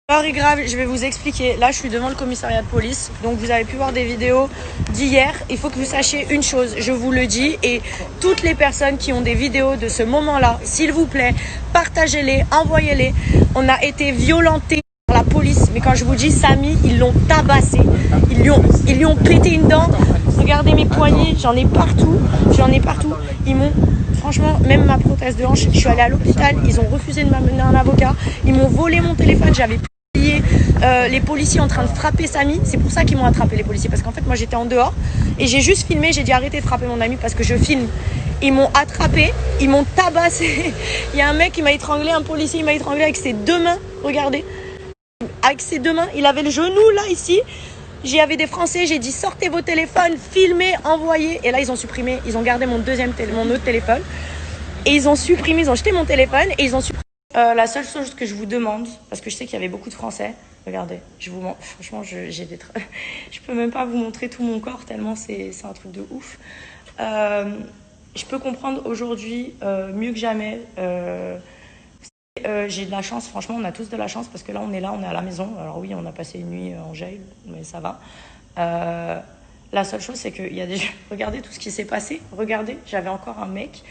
Alors est grave, je vais vous expliquer. Là, je suis devant le commissariat de police. Donc, vous avez pu voir des vidéos d'hier. Il faut que vous sachiez une chose, je vous le dis. Et toutes les personnes qui ont des vidéos de ce moment-là, s'il vous plaît, partagez-les, envoyez-les. On a été violentés par la police. Mais quand je vous dis Samy, ils l'ont tabassé. Ils lui ont pété une dent. Regardez mes poignets, j'en ai partout. Ils m'ont... Franchement, même ma prothèse de hanche, je suis allée à l'hôpital. Ils ont refusé de m'amener un avocat. Ils m'ont volé mon téléphone. J'avais les policiers en train de frapper Samy. C'est pour ça qu'ils m'ont attrapé, les policiers, parce qu'en fait moi j'étais en dehors et j'ai juste filmé. J'ai dit arrêtez de frapper mon ami parce que je filme. Ils m'ont attrapé, ils m'ont tabassé. Il y a un mec qui m'a étranglé, un policier, il m'a étranglé avec ses deux mains. Regardez, avec ses deux mains, il avait le genou là ici. J'y avais des Français, j'ai dit sortez vos téléphones, filmez, envoyez. Et là ils ont supprimé, ils ont gardé mon autre téléphone et ils ont supprimé, ils ont jeté mon téléphone et ils ont supprimé. La seule chose que je vous demande, parce que je sais qu'il y avait beaucoup de Français, regardez, je vous montre, franchement, je peux même pas vous montrer tout mon corps tellement c'est un truc de ouf. Je peux comprendre aujourd'hui mieux que jamais. J'ai de la chance, franchement, on a tous de la chance parce que là, on est à la maison. Alors oui, on a passé une nuit en gel, mais ça va. La seule chose, c'est qu'il y a des... Regardez tout ce qui s'est passé. Regardez, j'avais encore un mec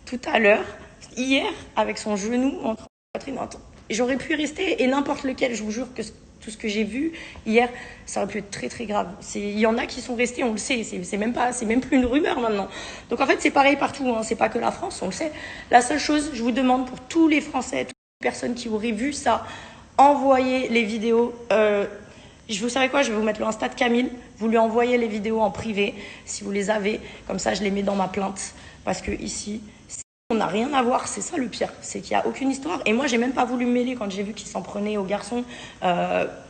tout à l'heure, hier, avec son genou entre j'aurais pu y rester et n'importe lequel, je vous jure que tout ce que j'ai vu hier, ça aurait pu être très très grave. Il y en a qui sont restés, on le sait, c'est même plus une rumeur maintenant. Donc en fait c'est pareil partout, hein, c'est pas que la France, on le sait. La seule chose, je vous demande pour tous les Français, toutes les personnes qui auraient vu ça, envoyez les vidéos. Vous savez quoi, je vais vous mettre le Insta de Camille, vous lui envoyez les vidéos en privé si vous les avez, comme ça je les mets dans ma plainte parce que ici on n'a rien à voir, c'est ça le pire, c'est qu'il n'y a aucune histoire. Et moi, j'ai même pas voulu me mêler quand j'ai vu qu'il s'en prenait aux garçons.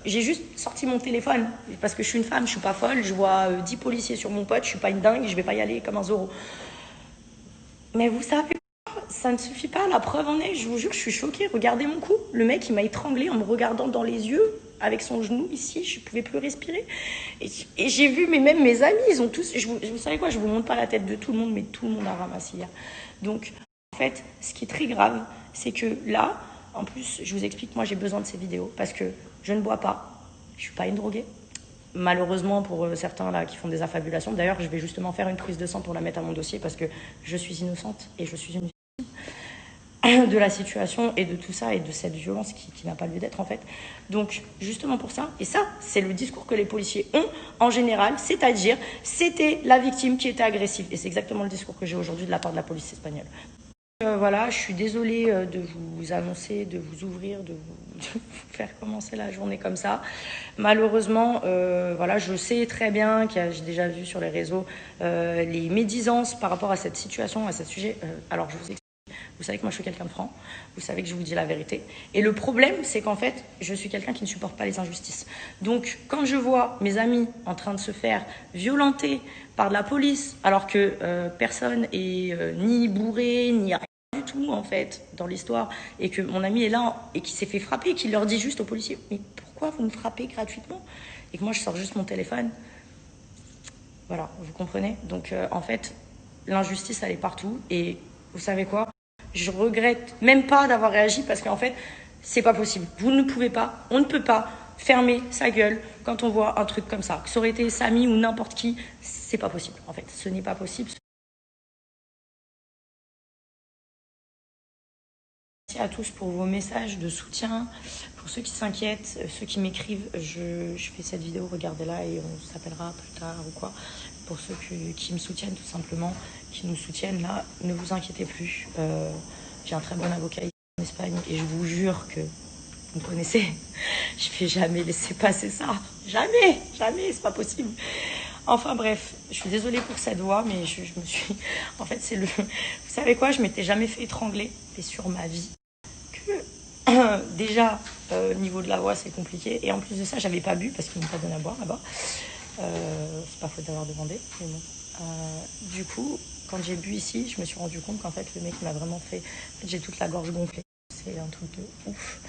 J'ai juste sorti mon téléphone, parce que je suis une femme, je suis pas folle, je vois 10 policiers sur mon pote, je suis pas une dingue, je vais pas y aller comme un Zorro. Mais vous savez quoi, ça ne suffit pas, la preuve en est, je vous jure, je suis choquée. Regardez mon cou, le mec, il m'a étranglé en me regardant dans les yeux, avec son genou ici, je pouvais plus respirer. Et j'ai vu, mais même mes amis, ils ont tous... Vous savez quoi, je vous montre pas la tête de tout le monde, mais tout le monde a ramassé hier. Donc... En fait, ce qui est très grave, c'est que là, en plus, je vous explique, moi j'ai besoin de ces vidéos parce que je ne bois pas, je suis pas une droguée. Malheureusement pour certains là qui font des affabulations. D'ailleurs, je vais justement faire une prise de sang pour la mettre à mon dossier parce que je suis innocente et je suis une victime de la situation et de tout ça et de cette violence qui n'a pas lieu d'être en fait. Donc justement pour ça, et ça c'est le discours que les policiers ont en général, c'est-à-dire c'était la victime qui était agressive. Et c'est exactement le discours que j'ai aujourd'hui de la part de la police espagnole. Voilà, je suis désolée de vous annoncer, de vous ouvrir, de vous faire commencer la journée comme ça. Malheureusement, voilà, je sais très bien que j'ai déjà vu sur les réseaux les médisances par rapport à cette situation, à ce sujet. Alors, je vous explique. Vous savez que moi, je suis quelqu'un de franc. Vous savez que je vous dis la vérité. Et le problème, c'est qu'en fait, je suis quelqu'un qui ne supporte pas les injustices. Donc, quand je vois mes amis en train de se faire violenter par de la police, alors que personne est ni bourré, ni rien du tout, en fait, dans l'histoire, et que mon ami est là et qui s'est fait frapper, qui leur dit juste aux policiers « Mais pourquoi vous me frappez gratuitement ?» Et que moi, je sors juste mon téléphone. Voilà, vous comprenez? Donc, en fait, l'injustice, elle est partout. Et vous savez quoi? Je regrette même pas d'avoir réagi parce qu'en fait, c'est pas possible. Vous ne pouvez pas, on ne peut pas fermer sa gueule quand on voit un truc comme ça. Que ça aurait été Samy ou n'importe qui, c'est pas possible. En fait, ce n'est pas possible. Merci à tous pour vos messages de soutien. Pour ceux qui s'inquiètent, ceux qui m'écrivent, je fais cette vidéo, regardez-la et on s'appellera plus tard ou quoi. Pour ceux qui me soutiennent tout simplement, qui nous soutiennent là, ne vous inquiétez plus. J'ai un très bon avocat ici en Espagne et je vous jure que vous me connaissez, je vais jamais laisser passer ça. Jamais, jamais, c'est pas possible. Enfin bref, je suis désolée pour cette voix, mais je me suis... En fait, c'est le... Vous savez quoi, je m'étais jamais fait étrangler et sur ma vie. Que déjà, au niveau de la voix, c'est compliqué. Et en plus de ça, j'avais pas bu parce qu'ils m'ont pas donné à boire là-bas. C'est pas faute d'avoir demandé, mais bon. Du coup, quand j'ai bu ici, je me suis rendu compte qu'en fait, le mec m'a vraiment fait... En fait, j'ai toute la gorge gonflée. C'est un truc de ouf.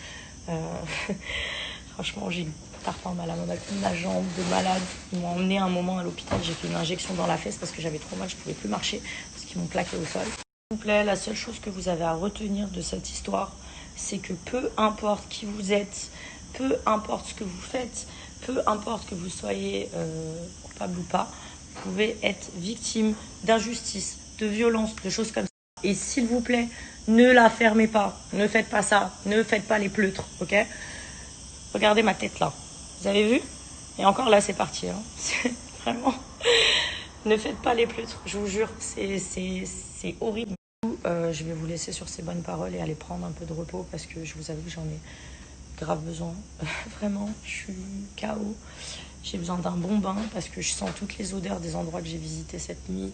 Franchement, j'ai eu parfois mal à ma jambe de malade. Ils m'ont emmené un moment à l'hôpital. J'ai fait une injection dans la fesse parce que j'avais trop mal. Je pouvais plus marcher parce qu'ils m'ont plaqué au sol. S'il vous plaît, la seule chose que vous avez à retenir de cette histoire, c'est que peu importe qui vous êtes, peu importe ce que vous faites, peu importe que vous soyez coupable ou pas, vous pouvez être victime d'injustice, de violence, de choses comme ça. Et s'il vous plaît, ne la fermez pas. Ne faites pas ça. Ne faites pas les pleutres, ok? Regardez ma tête là. Vous avez vu? Et encore là, c'est parti. Hein. C'est vraiment... Ne faites pas les pleutres, je vous jure. C'est horrible. Je vais vous laisser sur ces bonnes paroles et aller prendre un peu de repos parce que je vous avoue que j'en ai grave besoin. Vraiment, je suis KO. J'ai besoin d'un bon bain parce que je sens toutes les odeurs des endroits que j'ai visités cette nuit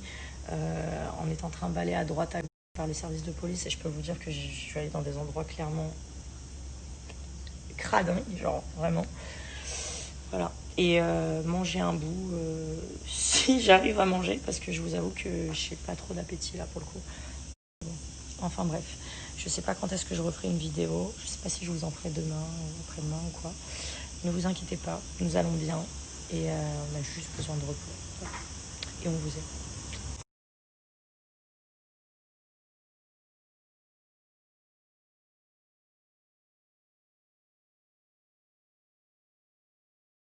en étant trimballée à droite à gauche par les services de police. Et je peux vous dire que je suis allée dans des endroits clairement cradins, genre vraiment. Voilà. Et manger un bout si j'arrive à manger parce que je vous avoue que je n'ai pas trop d'appétit là pour le coup. Enfin bref, je sais pas quand est-ce que je referai une vidéo. Je sais pas si je vous en ferai demain ou après-demain ou quoi. Ne vous inquiétez pas, nous allons bien et on a juste besoin de repos. Et on vous aime.